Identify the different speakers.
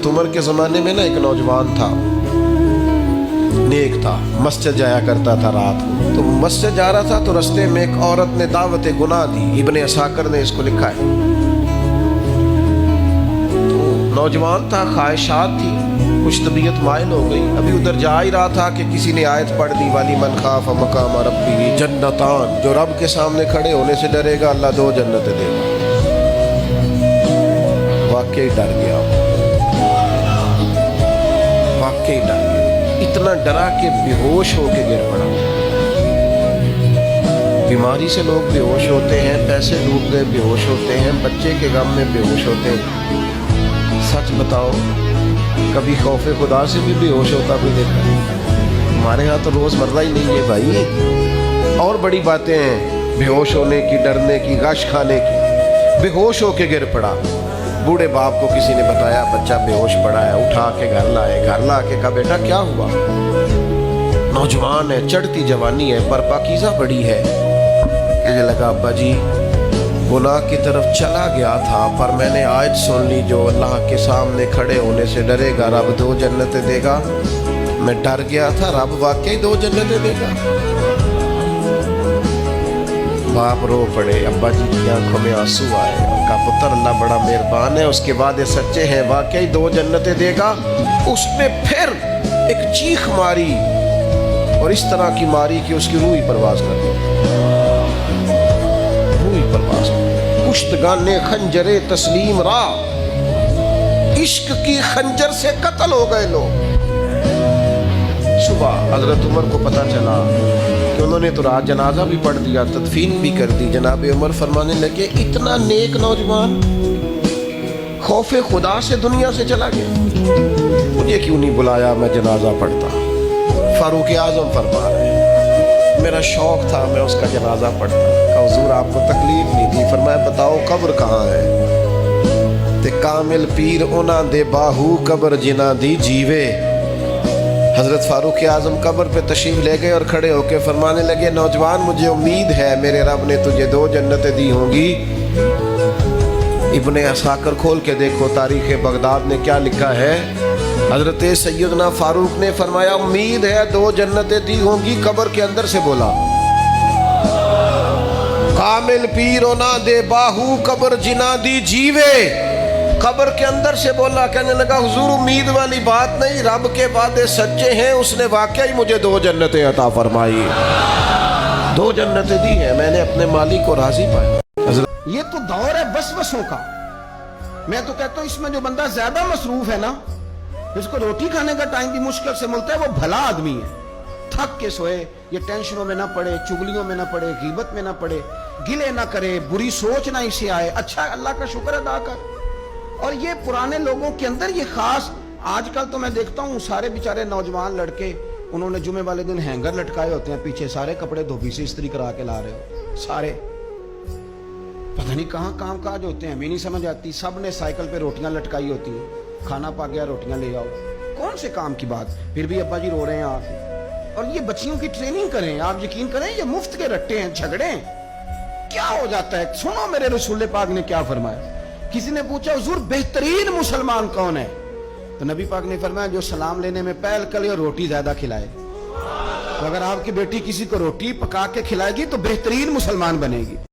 Speaker 1: عمر کے زمانے میں نا ایک نوجوان تھا، نیک تھا، مسجد جایا کرتا تھا رات کو. تو مسجد جا رہا تھا تو رستے میں ایک عورت نے دعوت گناہ دی. ابن عساکر نے اس کو لکھا ہے. تو نوجوان تھا، خواہشات تھی، کچھ طبیعت مائل ہو گئی. ابھی ادھر جا ہی رہا تھا کہ کسی نے آیت پڑھ دی، والی من خاف مقام ربی جنتان، جو رب کے سامنے کھڑے ہونے سے ڈرے گا اللہ 2 جنتیں دے گا. واقعی ڈر گیا، واقعی ڈر گیا. اتنا ڈرا کہ بے ہوش ہو کے گر پڑا. بیماری سے لوگ بے ہوش ہوتے ہیں، پیسے ڈوب گئے بے ہوش ہوتے ہیں، بچے کے غم میں بے ہوش ہوتے ہیں. سچ بتاؤ کبھی خوف خدا سے بھی بے ہوش ہوتا بھی دیکھا ہے؟ ہمارے ہاں تو روز مرہ ہی نہیں ہے بھائی. اور بڑی باتیں ہیں بے ہوش ہونے کی، ڈرنے کی، غش کھانے کی. بے ہوش ہو کے گر پڑا. بوڑھے باپ کو کسی نے بتایا بچہ بے ہوش پڑا ہے، اٹھا کے گھر لائے. گھر لا کے کہا بیٹا کیا ہوا؟ نوجوان ہے، چڑھتی جوانی ہے، پر پاکیزہ بڑی ہے. کہنے لگا ابا جی گناہ کی طرف چلا گیا تھا، پر میں نے آیت سن لی جو اللہ کے سامنے کھڑے ہونے سے ڈرے گا رب 2 جنتیں دے گا. میں ڈر گیا تھا، رب واقعی 2 جنتیں دے گا. باپ رو پڑے، ابا جی کی آنکھوں میں آنسو آئے. ان کا پتر اللہ بڑا مہربان ہے، اس کے وعدے سچے ہیں، واقعی 2 جنتیں دے گا. اس نے پھر ایک چیخ ماری اور اس طرح کی ماری کہ اس کی روح ہی پرواز کر دی. روح ہی پرواز کر دی. کشتگان خنجر تسلیم را، عشق کی خنجر سے قتل ہو گئے لوگ. صبح حضرت عمر کو پتہ چلا کہ انہوں نے تو رات جنازہ بھی پڑھ دیا، تدفین بھی کر دی. جناب عمر فرمانے لگے اتنا نیک نوجوان خوف خدا سے دنیا سے چلا گیا، مجھے کیوں نہیں بلایا میں جنازہ پڑھتا. فاروق اعظم فرما رہے ہیں میرا شوق تھا میں اس کا جنازہ پڑھتا. کہ حضور آپ کو تکلیف نہیں تھی؟ فرمایا بتاؤ قبر کہاں ہے؟ تے کامل پیر انہاں دے باہو قبر جنہ دی جیوے. حضرت فاروق اعظم قبر پہ تشریف لے گئے اور کھڑے ہو کے فرمانے لگے نوجوان مجھے امید ہے میرے رب نے تجھے 2 جنتیں دی ہوں گی. ابن عساکر کھول کے دیکھو تاریخ بغداد نے کیا لکھا ہے. حضرت سیدنا فاروق نے فرمایا امید ہے 2 جنتیں دی ہوں گی. قبر کے اندر سے بولا کامل پیرو نہ دے باہو قبر جنا دی جیوے. قبر کے اندر سے بولا. کہنے لگا حضور امید والی بات نہیں، رب کے وعدے سچے ہیں، اس نے واقعی مجھے 2 جنتیں عطا فرمائی. 2 جنتیں دی ہیں، میں نے اپنے مالک کو راضی پایا.
Speaker 2: یہ تو دور ہے وسوسوں کا. میں تو کہتا ہوں اس میں جو بندہ زیادہ مصروف ہے نا، جس کو روٹی کھانے کا ٹائم بھی مشکل سے ملتا ہے، وہ بھلا آدمی ہے. تھک کے سوئے، یہ ٹینشنوں میں نہ پڑے، چگلیوں میں نہ پڑے، غیبت میں نہ پڑے، گلے نہ کرے، بری سوچ نہ اسے آئے، اچھا اللہ کا شکر ادا کر. اور یہ پرانے لوگوں کے اندر یہ خاص، آج کل تو میں دیکھتا ہوں سارے بیچارے نوجوان لڑکے انہوں نے جمعے والے دن ہینگر لٹکائے ہوتے ہیں پیچھے، سارے کپڑے دھوبی سے استری کرا کے لا رہے ہو. سارے پتہ نہیں کہاں کام کاج ہوتے ہیں، ہمیں نہیں سمجھ آتی. سب نے سائیکل پہ روٹیاں لٹکائی ہوتی ہیں، کھانا پا گیا روٹیاں لے آؤ. کون سے کام کی بات؟ پھر بھی ابا جی رو رہے ہیں آپ. اور یہ بچیوں کی ٹریننگ کریں، آپ یقین کریں یہ مفت کے رٹے ہیں، جھگڑے کیا ہو جاتا ہے. سنو میرے رسول پاک نے کیا فرمایا. کسی نے پوچھا حضور بہترین مسلمان کون ہے؟ تو نبی پاک نے فرمایا جو سلام لینے میں پہل کرے اور روٹی زیادہ کھلائے. تو اگر آپ کی بیٹی کسی کو روٹی پکا کے کھلائے گی تو بہترین مسلمان بنے گی.